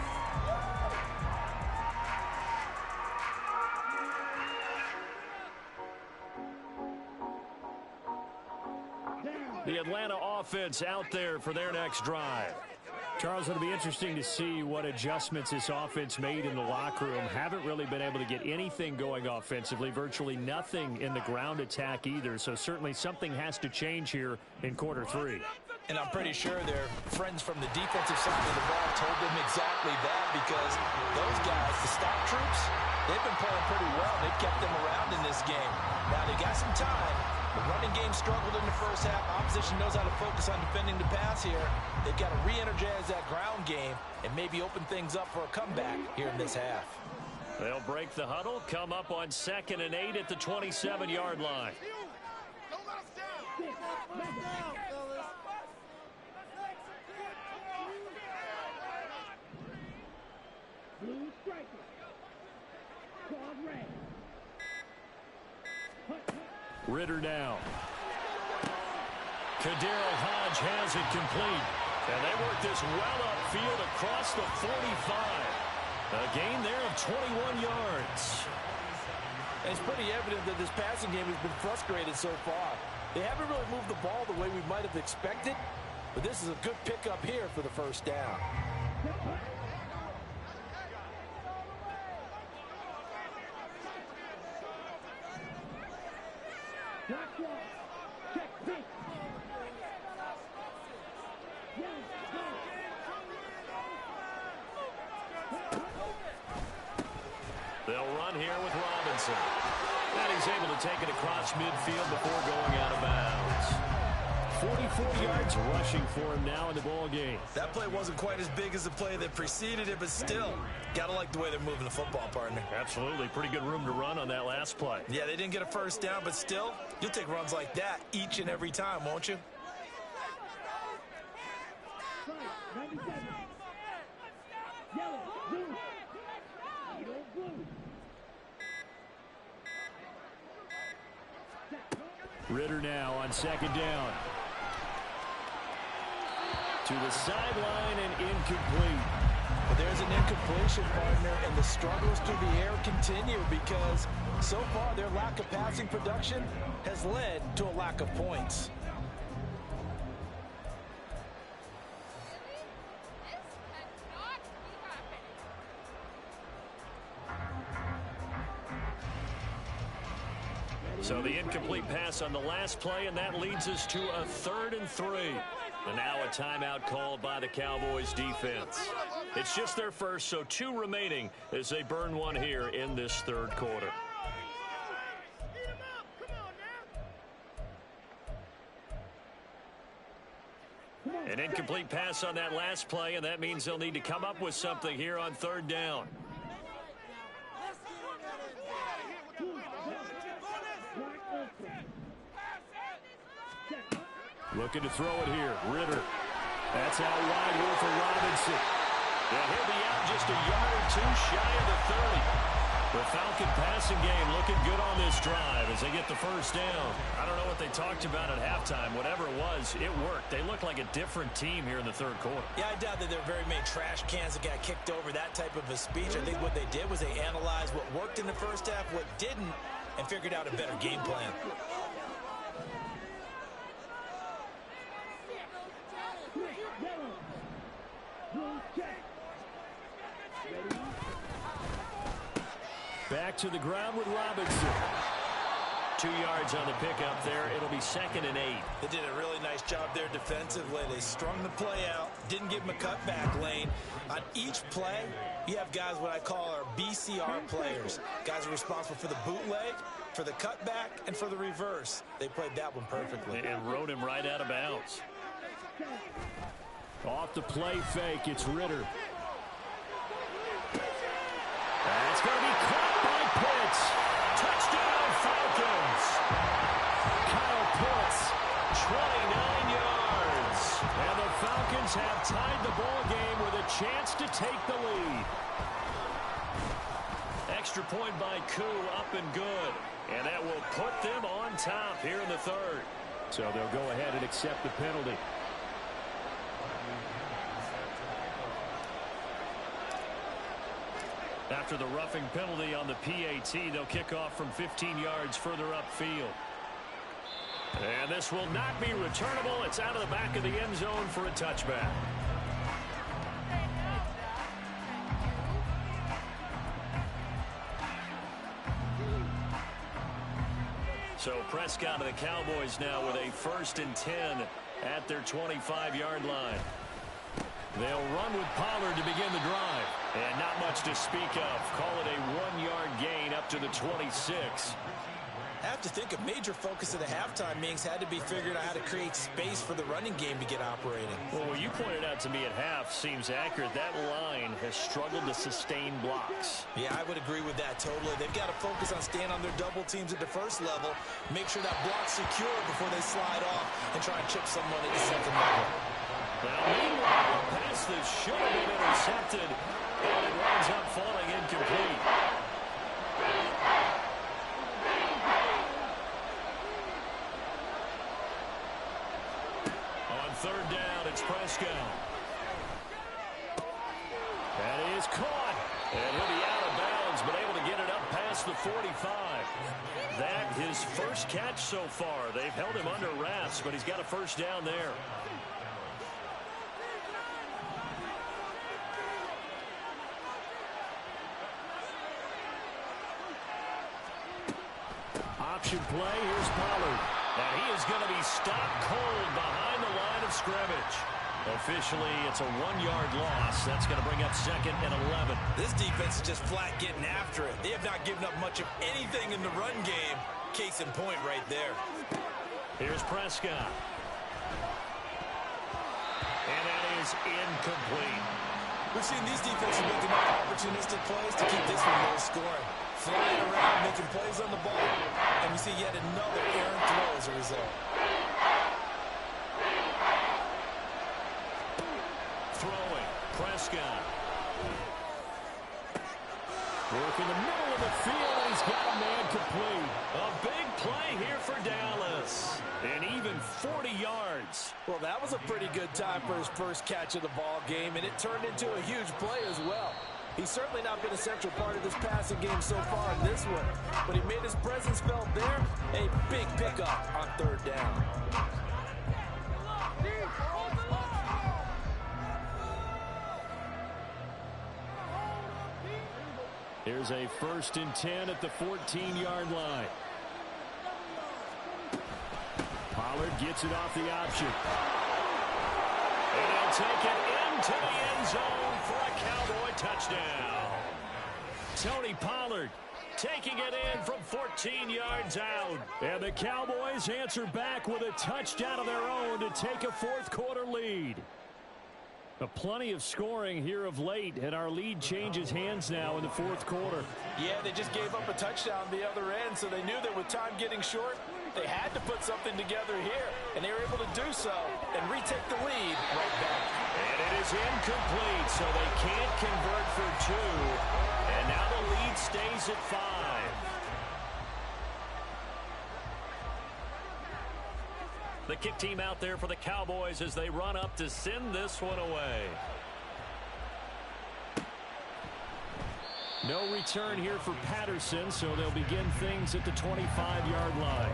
The Atlanta offense out there for their next drive. Charles, it'll be interesting to see what adjustments this offense made in the locker room. Haven't really been able to get anything going offensively, virtually nothing in the ground attack either. So certainly something has to change here in quarter 3. And I'm pretty sure their friends from the defensive side of the ball told them exactly that, because those guys, the stop troops, they've been playing pretty well. They've kept them around in this game. Now they got some time. The running game struggled in the first half. Opposition knows how to focus on defending the pass here. They've got to re-energize that ground game and maybe open things up for a comeback here in this half. They'll break the huddle, come up on 2nd and 8 at the 27-yard line. Don't let us down. Blue striker. Called red. Ritter now. Kadarius Hodge has it complete. And they work this well upfield across the 45. A gain there of 21 yards. And it's pretty evident that this passing game has been frustrated so far. They haven't really moved the ball the way we might have expected, but this is a good pickup here for the first down. They'll run here with Robinson. And he's able to take it across midfield before going out of bounds. 44 yards rushing for him now in the ball game. That play wasn't quite as big as the play that preceded it, but still, gotta like the way they're moving the football, partner. Absolutely. Pretty good room to run on that last play. Yeah, they didn't get a first down, but still, you'll take runs like that each and every time, won't you? Ritter now on 2nd down. To the sideline and incomplete. But there's an incompletion, partner, and the struggles through the air continue because so far their lack of passing production has led to a lack of points. So the incomplete pass on the last play, and that leads us to a 3rd and 3. And now a timeout called by the Cowboys defense. It's just their first, so 2 remaining as they burn one here in this 3rd quarter. An incomplete pass on that last play, and that means they'll need to come up with something here on 3rd down. Looking to throw it here. Ritter. That's out wide here for Robinson. And he'll be out just a yard or 2 shy of the 30. The Falcon passing game looking good on this drive as they get the first down. I don't know what they talked about at halftime. Whatever it was, it worked. They look like a different team here in the 3rd quarter. Yeah, I doubt that there were very many trash cans that got kicked over, that type of a speech. I think what they did was they analyzed what worked in the first half, what didn't, and figured out a better game plan. Back to the ground with Robinson. 2 yards on the pickup there. It'll be 2nd and 8. They did a really nice job there defensively. They strung the play out, didn't give him a cutback lane. On each play, you have guys what I call our BCR players. Guys are responsible for the bootleg, for the cutback, and for the reverse. They played that one perfectly. And rode him right out of bounds. Off the play fake, it's Ritter. That's going to be caught by Pitts. Touchdown, Falcons. Kyle Pitts, 29 yards. And the Falcons have tied the ball game with a chance to take the lead. Extra point by Koo, up and good. And that will put them on top here in the 3rd. So they'll go ahead and accept the penalty. After the roughing penalty on the PAT, they'll kick off from 15 yards further upfield. And this will not be returnable. It's out of the back of the end zone for a touchback. So Prescott and the Cowboys now with a 1st and 10 at their 25-yard line. They'll run with Pollard to begin the drive. And not much to speak of. Call it a 1-yard gain up to the 26. I have to think a major focus of the halftime meetings had to be figuring out how to create space for the running game to get operating. Well, what you pointed out to me at half seems accurate. That line has struggled to sustain blocks. Yeah, I would agree with that totally. They've got to focus on staying on their double teams at the first level, make sure that block's secure before they slide off and try and chip someone at the 2nd level. Now, meanwhile, a pass that should have been intercepted, and it winds up falling incomplete. On 3rd down, it's Prescott. That is caught, and he'll be out of bounds, but able to get it up past the 45. That his first catch so far. They've held him under wraps, but he's got a 1st down there. Option play, here's Pollard. And he is going to be stopped cold behind the line of scrimmage. Officially, it's a 1-yard loss. That's going to bring up 2nd and 11. This defense is just flat getting after it. They have not given up much of anything in the run game. Case in point right there. Here's Prescott. And that is incomplete. We've seen these defenses make enough opportunistic plays to keep this one low scoring. Flying around, making plays on the ball, and we see yet another errant throw as a result. Throwing, Prescott. Work in the middle of the field, and he's got a man complete. A big play here for Dallas. And even 40 yards. Well, that was a pretty good time for his first catch of the ball game, and it turned into a huge play as well. He's certainly not been a central part of this passing game so far in this one, but he made his presence felt there. A big pickup on 3rd down. Here's a 1st and 10 at the 14-yard line. Pollard gets it off the option. And he'll take it into the end zone for a Cowboy touchdown. Tony Pollard taking it in from 14 yards out. And the Cowboys answer back with a touchdown of their own to take a fourth-quarter lead. Plenty of scoring here of late, and our lead changes hands now in the fourth quarter. Yeah, they just gave up a touchdown on the other end, so they knew that with time getting short, they had to put something together here, and they were able to do so and retake the lead right back. And it is incomplete, so they can't convert for two. And now the lead stays at 5. The kick team out there for the Cowboys as they run up to send this one away. No return here for Patterson, so they'll begin things at the 25-yard line.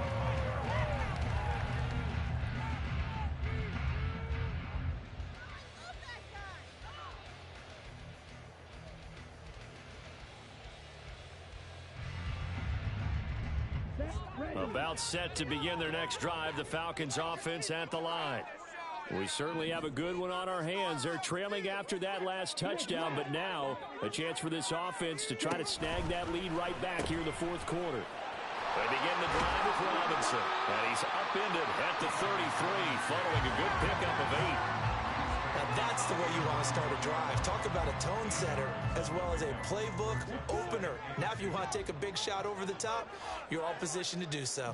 About set to begin their next drive, the Falcons offense at the line. We certainly have a good one on our hands. They're trailing after that last touchdown, but now a chance for this offense to try to snag that lead right back here in the fourth quarter. They begin the drive with Robinson, and he's upended at the 33, following a good pickup of 8. Now that's the way you want to start a drive. Talk about a tone setter as well as a playbook opener. Now if you want to take a big shot over the top, you're all positioned to do so.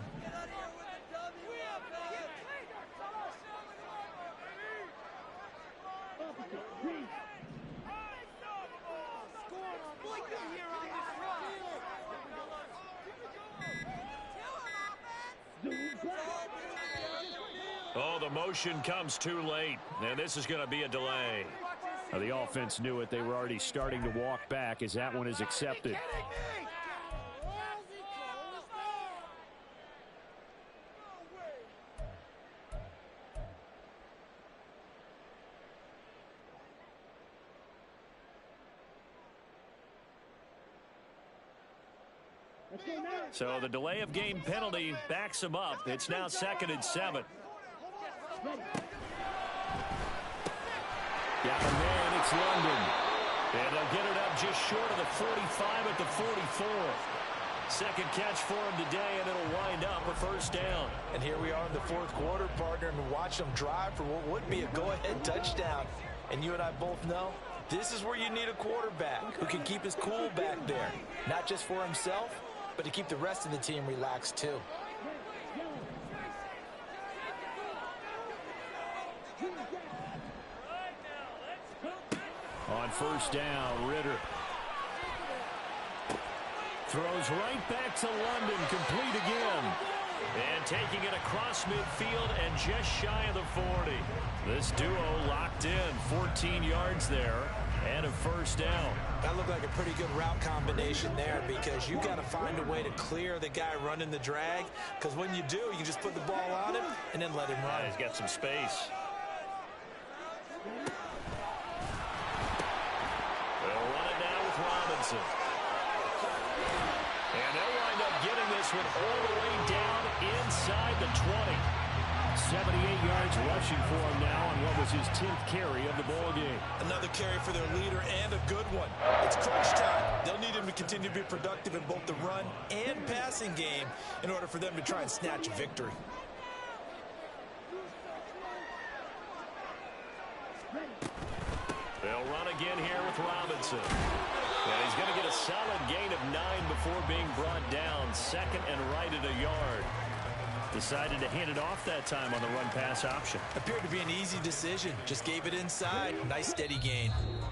Oh, the motion comes too late, and this is going to be a delay. Now, the offense knew it. They were already starting to walk back as that one is accepted. So the delay of game penalty backs him up. It's now 2nd and 7. Got a man, it's London. And they'll get it up just short of the 45 at the 44. Second catch for him today, and it'll wind up a first down. And here we are in the fourth quarter, partner, and watch them drive for what would be a go-ahead touchdown. And you and I both know this is where you need a quarterback who can keep his cool back there. Not just for himself, but to keep the rest of the team relaxed too. On first down, Ritter throws right back to London, complete again. And taking it across midfield and just shy of the 40. This duo locked in, 14 yards there, and a first down. That looked like a pretty good route combination there because you got to find a way to clear the guy running the drag, because when you do, you just put the ball on him and then let him run. He's got some space. They'll run it now with Robinson. And they'll wind up getting this one all the way down inside the 20. 78 yards rushing for him now on what was his 10th carry of the ball game. Another carry for their leader and a good one. It's crunch time. They'll need him to continue to be productive in both the run and passing game in order for them to try and snatch a victory. They'll run again here with Robinson. And he's going to get a solid gain of 9 before being brought down. Second and right at a yard. Decided to hand it off that time on the run-pass option. Appeared to be an easy decision. Just gave it inside. Nice steady gain.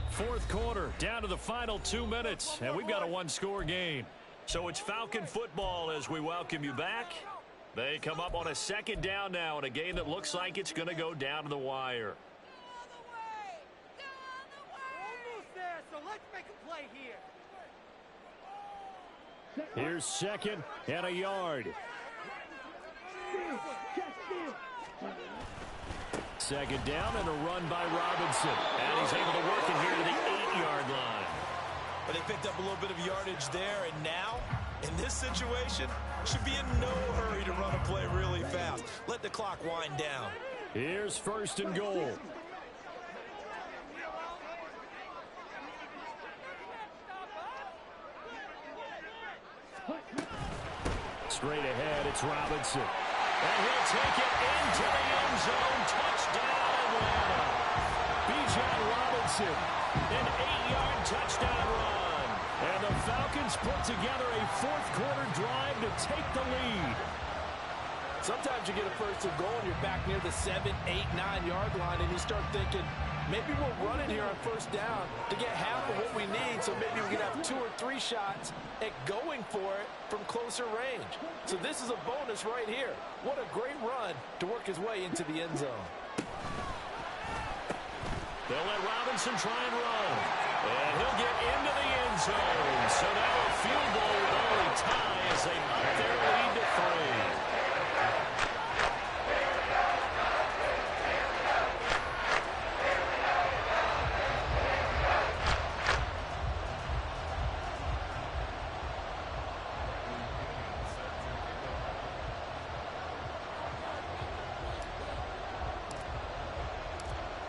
Fourth quarter, down to the final 2 minutes, and we've got a one-score game. So it's Falcon football as we welcome you back. They come up on a second down now in a game that looks like it's going to go down to the wire. Here's second and a yard. Second down and a run by Robinson. And he's able to work it here to the 8-yard line. But they picked up a little bit of yardage there, and now, in this situation, should be in no hurry to run a play really fast. Let the clock wind down. Here's 1st and goal. Straight ahead, it's Robinson. And he'll take it into the end zone. Touchdown, Atlanta. Bijan Robinson, an 8-yard touchdown run. And the Falcons put together a 4th-quarter drive to take the lead. Sometimes you get a 1st and goal and you're back near the 7, 8, 9-yard line, and you start thinking, maybe we'll run it here on 1st down to get half of what we need, so maybe we can have 2 or 3 shots at going for it from closer range. So this is a bonus right here. What a great run to work his way into the end zone. They'll let Robinson try and run. And he'll get into the end zone. So now a field goal will only tie as they up their lead to 3.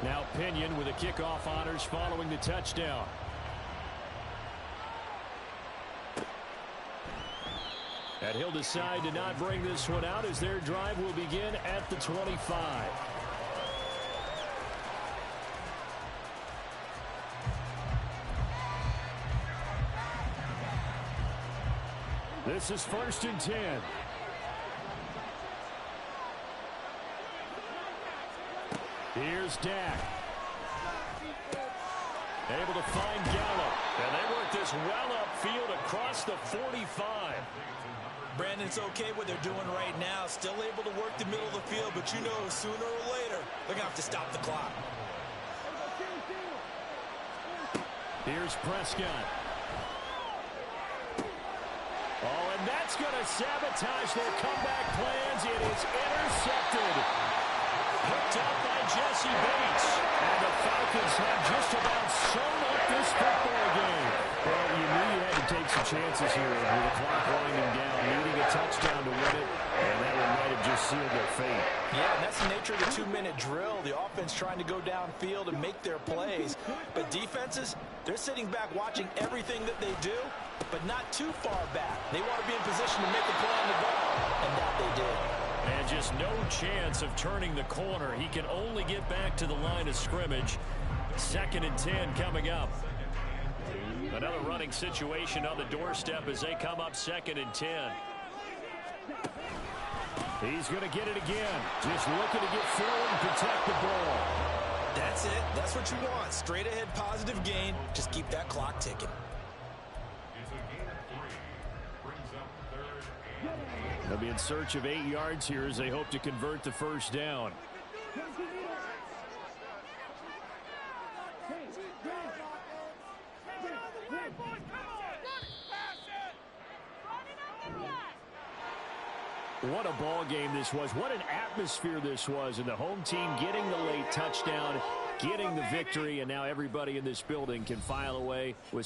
Now Pinion with the kickoff honors following the touchdown. And he'll decide to not bring this one out as their drive will begin at the 25. This is 1st and 10. Here's Dak. Able to find Gallup. And they work this well upfield across the 45. Brandon, it's okay what they're doing right now. Still able to work the middle of the field, but you know sooner or later they're going to have to stop the clock. Here's Prescott. Oh, and that's going to sabotage their comeback plans. It is intercepted. Picked up by Jesse Bates. And the Falcons have just about sewn up this football game. Well, you knew you had to take some chances here with the clock winding down, needing a touchdown to win it, and that one might have just sealed their fate. Yeah, and that's the nature of the 2-minute drill. The offense trying to go downfield and make their plays. But defenses, they're sitting back watching everything that they do, but not too far back. They want to be in position to make a play on the ball, and that they did. And just no chance of turning the corner. He can only get back to the line of scrimmage. 2nd and 10 coming up. Another running situation on the doorstep as they come up 2nd and 10. He's going to get it again. Just looking to get forward and protect the ball. That's it. That's what you want. Straight ahead positive gain. Just keep that clock ticking. They'll be in search of 8 yards here as they hope to convert the 1st down. What a ball game this was. What an atmosphere this was. And the home team getting the late touchdown, getting the victory, and now everybody in this building can file away with